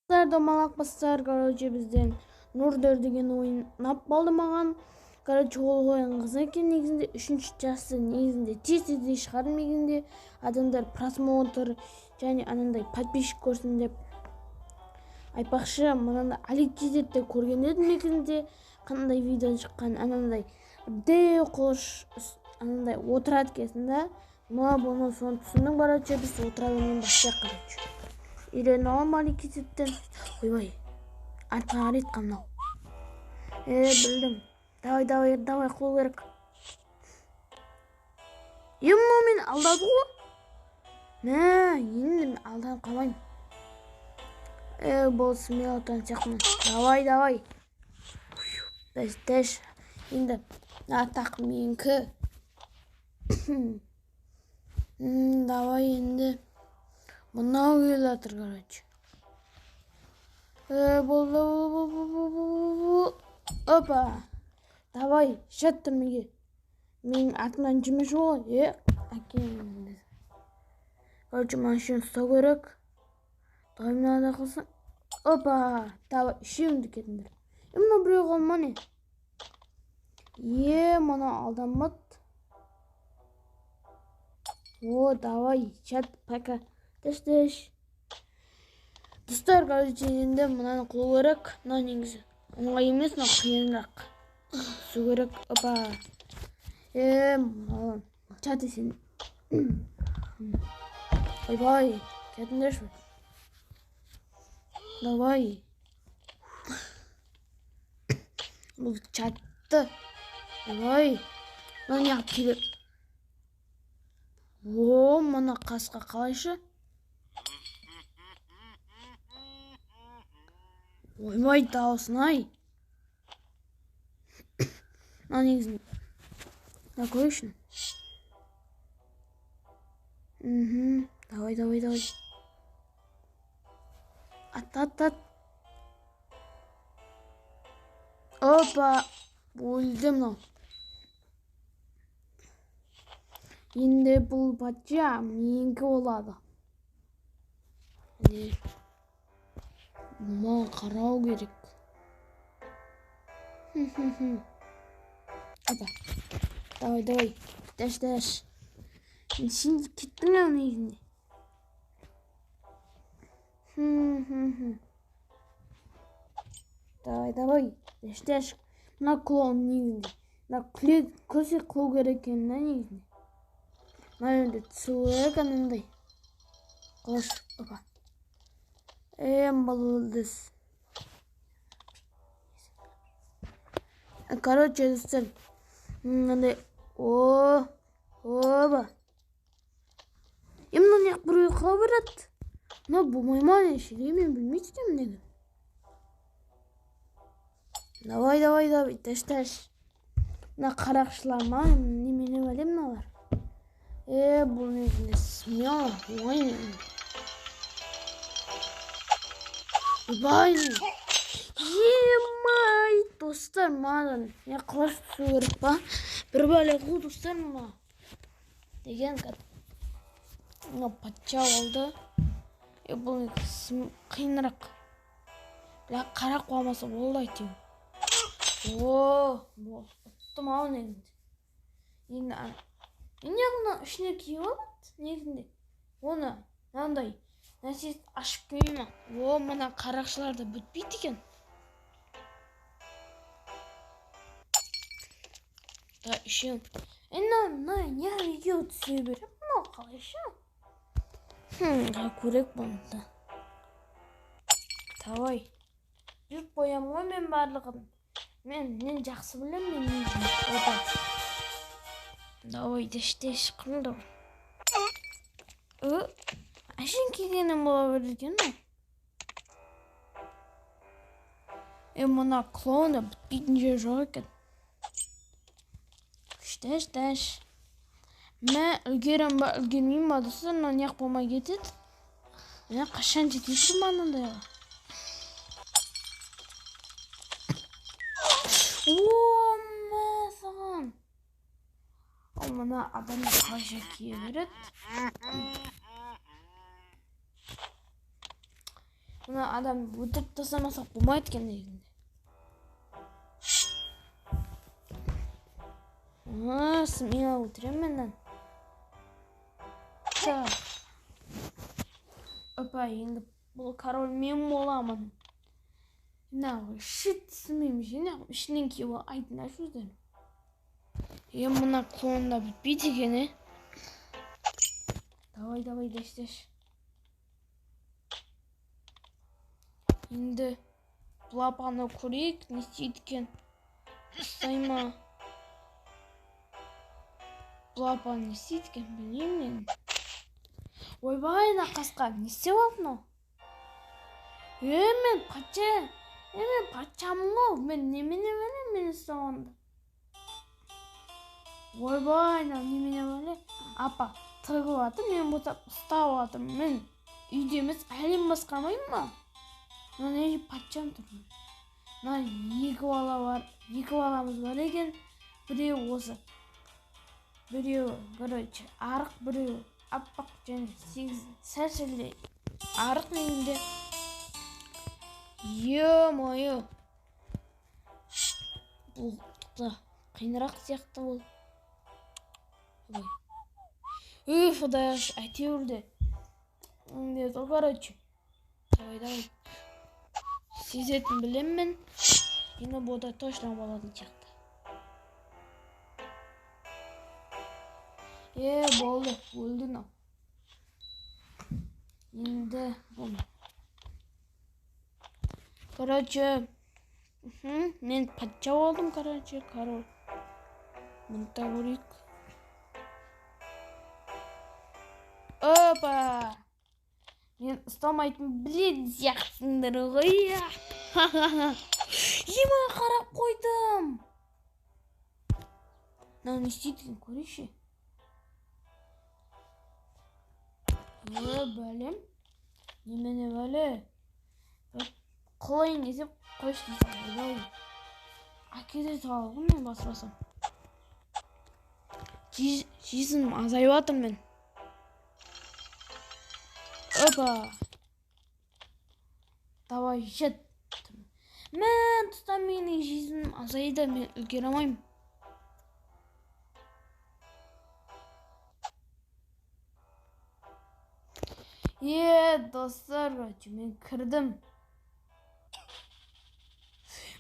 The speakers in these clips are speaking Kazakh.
Домалақ бастар, короче, бізден Нурдер деген ойын ұнап қалды маған. Короче, ол ойын қызық екен негізінде. 3-ші жасы негізінде тез шығардым негізінде. Адамдар просмотр және анандай подписчик көрсін деп айтпақшы. Мынандай Аликизетте көрген едім негізінде. Қандай видео шыққан, анандай қош анандай отырады кесін да. Бұны соны түсіндің, короче, біз отырадымен бастайық, короче. Үйреніп алам Аликизеттен. Ойбай, артқа қарайды қамнау. Білдім. Давай, қол керек. Мен алдады ғой. Енді алданып қалмайым. Болсын, мен отан сияқпын. Давай. Дәш. Енді атақ менікі. Давай енді. Мынау келе жатыр, короче. Болды. Опа. Давай, шат түрмеге. Менің артымнан жемеші ғой. Әкем. Короче, машин ұстау керек. Давай мынада қылсын. Опа. Давай, үшеуіңді кетіңдер. Мына біреу қалма не? Мына алданбады. Давай, шат, пока. Дәш. Достар, короче, енді мынаны қол керек. Мына негізі оңай емес, мына қиынырақ. Су керек. Опа. Шат сен. Ойбай, кетіңдерші. Давай. Бұл чатты. Давай. Мына неғып келер. Мына қасқа қалайшы. Ойбай, даусын ай. Мына негізін. Мына көрейшін. Давай. Ат. Опа. Өлді мынау. Енді бұл патша менікі болады. Маған қарау керек. Опа. Давай. Дәш. Сен кеттің ау негізінде. Давай. Дәш. Мына клоун негізінде. Мына көсе клоу керек екен негізінде. Мына енді түсуі қанындай. Қош. Опа. Балдыз. Короче, достар. Мынандай. Опа. Мына неғып біреу қала береді. Мына болмайма не шеге мен білмейсем неге. Давай. Дәш. Мына қарақшылар ма? Немене бәлем мыналар. Бұл негізінде смело. Ойбай. Достар, маған қалаш түсу керек па? Бір бәле қу достар ма? Деген мына патша болды. Бұл қиынырақ. Қара қуамаса болды айтем. Ұттым ау негізінде. Енді мына үшіне киіп алады негізінде. Оны мынандай нәрсес ашып көйме. Мына қарақшыларда бүтпейді екен. Үшеу. Мына не екеу түсе беріп, мына қалайша? Көрек болында. Давай. Жүріп қоям ғой мен барлығын. Мен жақсы білем мен негізінде. Давай, дәш қырынды. Әшін кегенім бола бердіген ма? Мына клоуны бітпейтін жер жоқ екен. Дәш. Мен үлгерім ба, үлгермейм ба, достар, неғып болмай кетеді. Қашан жетесің маңындайға. Мәсіған. Мына адамды қалайша кие береді. Мына адам өлтіріп тастамасақ болмайды екен негізінде. Мен өлтіремін мен. Опа, енді бұл король мен боламын. Мынау шит түсінбеймін жіне, ішінен кейін айтын ашуыздар. Мына клонда бітпейді екен, Давай, дәш. Енді бұл апаны көрейік, не істейді екен. Ұстай ма? Бұл апаны не істейді екен, білмеймін мен. Ойбай, қасқа, не істеп алды мынау? Мен патшамын ғой, мен немене білем, мен ұстағанды. Ойбай, немене білем. Апа, тығып атыр, мен бұтап ұстап атыр. Мен үйде емес, әлем басқармайым ма? Не патшам тұр. Екі баламыз бар екен. Біреу осы. Біреу, арық біреу. Аппақ және 8 сәл-сәлде арық негінде. Е-мойы. Бұл қиынырақ сияқты ол. Құдай, әйтеуір де. Давай. Сезетін білем мен. Енді бұда точно болады сияқты. Болды, өлді мынау. Енді болды. Мен патша болдым, король. Мұнда көрейік. Опа! Мен ұстамайтын біледі сияқтыңдар ғой. Қарап қойдым. Не істейтін көрейші. Бәлем. Немене бәле. Қылайын десеп қойшы дейсің. Әкеде салғым мен баспасам. Жизнім азайып атыр мен. Опа. Давай, жет. Мен тұста менің жизнім азайды, мен үлгере алмаймын. Достар, мен кірдім.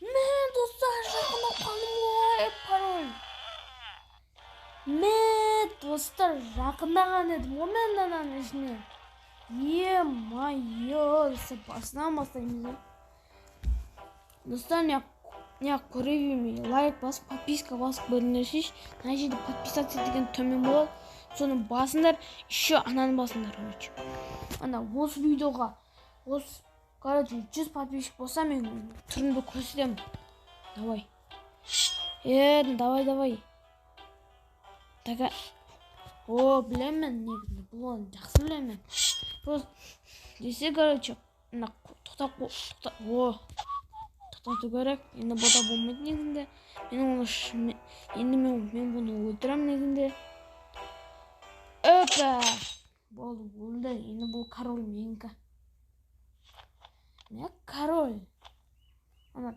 Мен достар жақындап қалдым ғой, король. Мен достар жақындаған едім, мен дананың ішіне. Е-майо, басынан бастаймыз. Достар, не көре бермей, лайк басып, подписка басып бөлінерсіз. Мына жерде подписаться деген төмен болады. Соның басындар, еще ананың басындар. Ана осы видеоға 100 подписчик болса, мен түрімді көрсетемін. Давай. Давай. Білемін, негізінде бұл жақсы білемін. Десе, тоқтату керек. Енді бота болмайды негізінде. Мен бұны өлтірем негізінде. Опа! Болды, енді бұл король менікі. Не король? Ана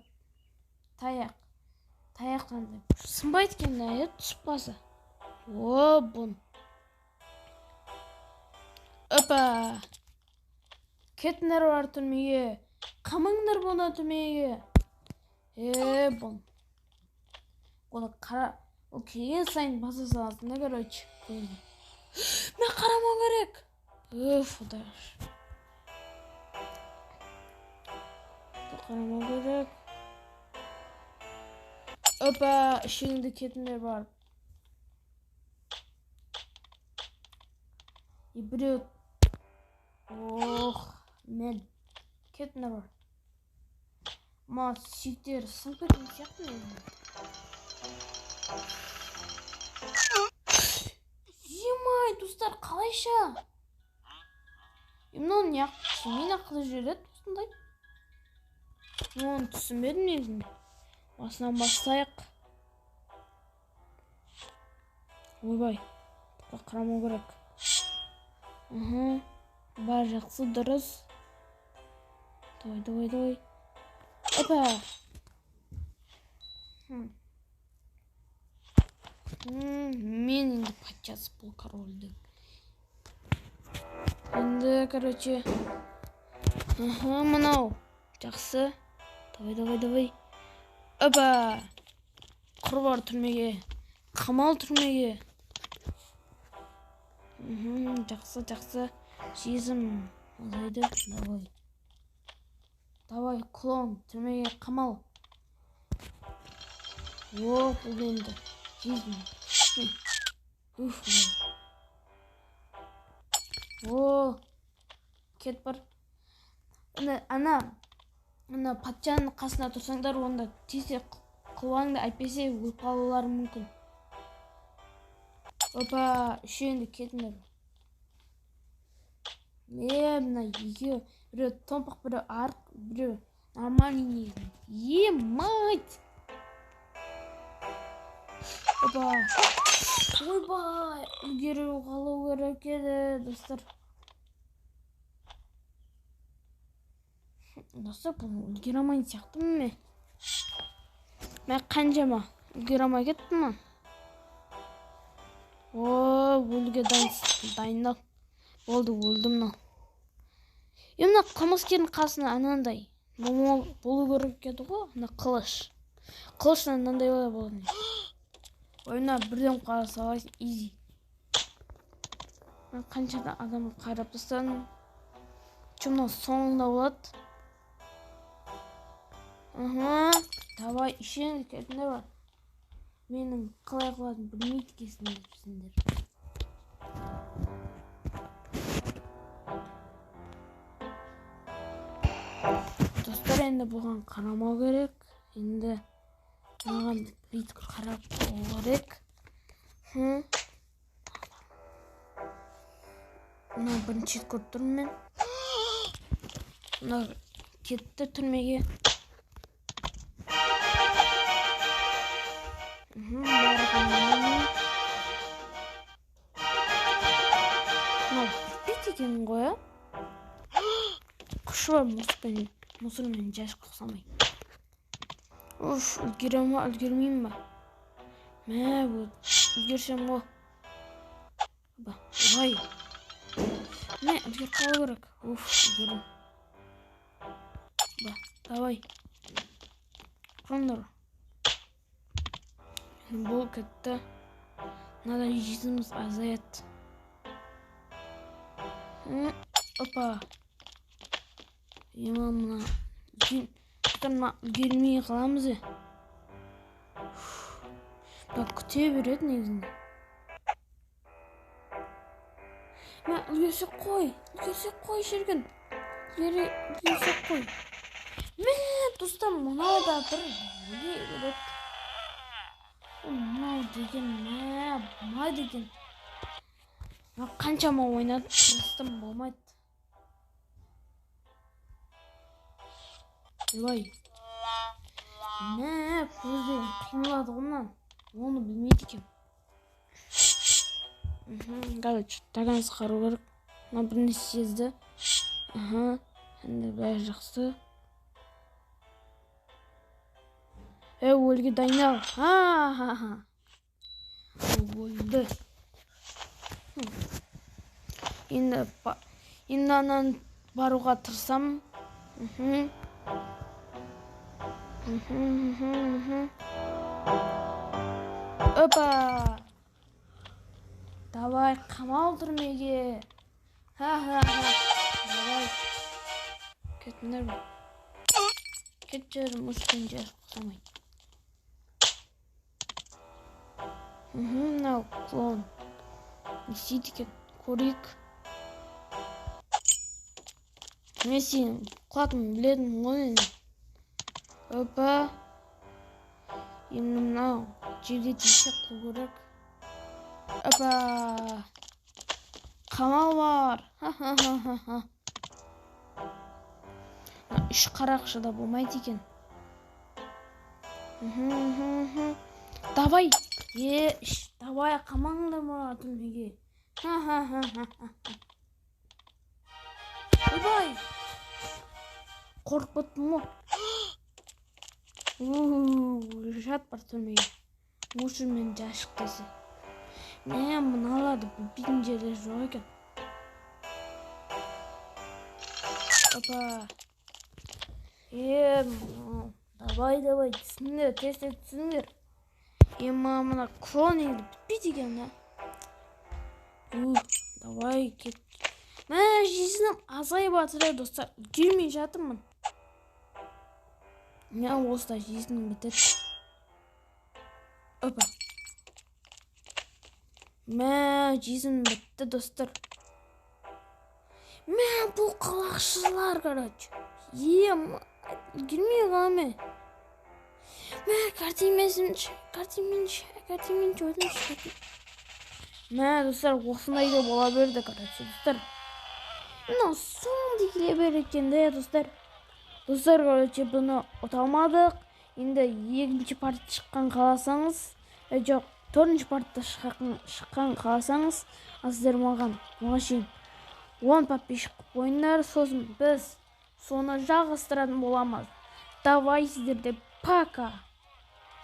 таяқтан сынбайды екен, түсіп қалса. Бұн. Опа! Кетіңдер бар түрмеге. Қамыңдар бұна түрмеге. Бұн. Оны қара. Ол келген сайын баса саласында, короче. Мен қарамау керек. Құдай. Қарамау керек. Опа, ішіңді кетіңдер бар. Біреу. Мен кетіңдер бар. Ма сүйіктері сынып кеткен сияқты мен. Емай, достар, қалайша? Мынау не мен ақылы жүреді, осындай. Оны түсінбедім негізінде. Басынан бастайық. Ойбай, қарамау керек. Бар жақсы, дұрыс. Давай. Опа. Мен енді подчас бұл корольді. Енді, короче. Мынау. Жақсы. Давай. Опа. Құрбар түрмеге. Қамал түрмеге. Жақсы. Сезім азайды. Давай, клон түрмеге қамал. О, бұл енді. Сезім. О, кет бар. Ана патшаның қасына тұрсаңдар, онда тезде қылуаңды әйтпесе өліп қалулары мүмкін. Опа, үшеуінде кетіңдер. Мына екеуі, біреу томпақ, біреу арық, біреу нормальный негізі. Мать! Опа! Ойбай! Үлгеру қалу керек еді, достар. Достар, бұл үлгере алмайын сияқты ме? Мен қаншама үлгере алмай кеттім ма? О, өлуге дайындал. Болды, өлдім мынау. Мына қылмыскердің қасына анандай болу керек еді ғой, ана қылыш. Қылышынан мынандай болады. Ойына бірден қара салайсың, изи. Қаншада адам қайрап тастадым. Мынау соңында болады. Давай, ішен кетіндер бар. Менің қалай қылатын білмейді кесіндер. Достар, енді бұған қарамау керек. Енді бұған бүйтіп қарап қою керек. Мына бірінші көріп тұрмын мен. Мына кетті түрмеге. Екен ғой, құшы бар мұсырмен жәшік қықсамай. Үлгермеймін ба? Мә, үлгерсем ғой. Ой. Мә, үлгер қалу керек. Үлгерім. Давай. Қондар. Бұл кетті. Надан жетіміз азайет. Опа. Мына үлгермей қаламыз. Күте береді негізінде. Үлгерсек қой шерген. Үлгерсек қой. Достар, мұнау да бір үлгереді. Мұнау деген, бұмай деген. Қаншама ойнады, тұрыстым болмайды. Ой. Көзден қимылады ғымнан. Оны білмейді екен. Короче, тағаныз қару керек. Мына біріне сезді. Енді бәрі жақсы. Өлге дайындал. Өлді. Енді анан баруға тырсам. Опа! Давай, қамал түрмеге. Давай. Кетіңдер бі. Кет жерім ұспен жер қысамай. Мынау клон. Не істейді екен, көрейік. Мен сенің құлатымын біледім ғой. Опа. Енді мынау жерде тесек қылу керек. Опа. Қамал бар. Үш қарақшыда болмайды екен. Давай. Давай, қамаңдар мұра түрмеге. Ойбай. Korkuttum mu? Жат бар түрмеге. Мушыр мен жашық десе. Мыналарды білген жерлер жоқ екен. Опа. Давай, түсіңдер, тез түсіңдер. Мына кронинг бітпейді екен, давай, кет. Жизнім азайып жатыр, достар. Жүрмей жатырмын. Осылай жизнім бітеді. Опа. Жизнім бітті, достар. Бұл қалақшылар, короче. Girmiyor abi. Kartimin çözmüş. Dostlar, осындай да бола берді, короче, достар. Соң дегеле берекен де, достар. Достар, короче, бұны ұталмадық. Енді екінші парт шыққан қаласаңыз, жоқ, төртінші партта шыққан қаласаңыз, сіздер маған шейін 10 подписчик ойындар, сосын біз соны жалғастыратын боламыз. Давай сіздерде, пока.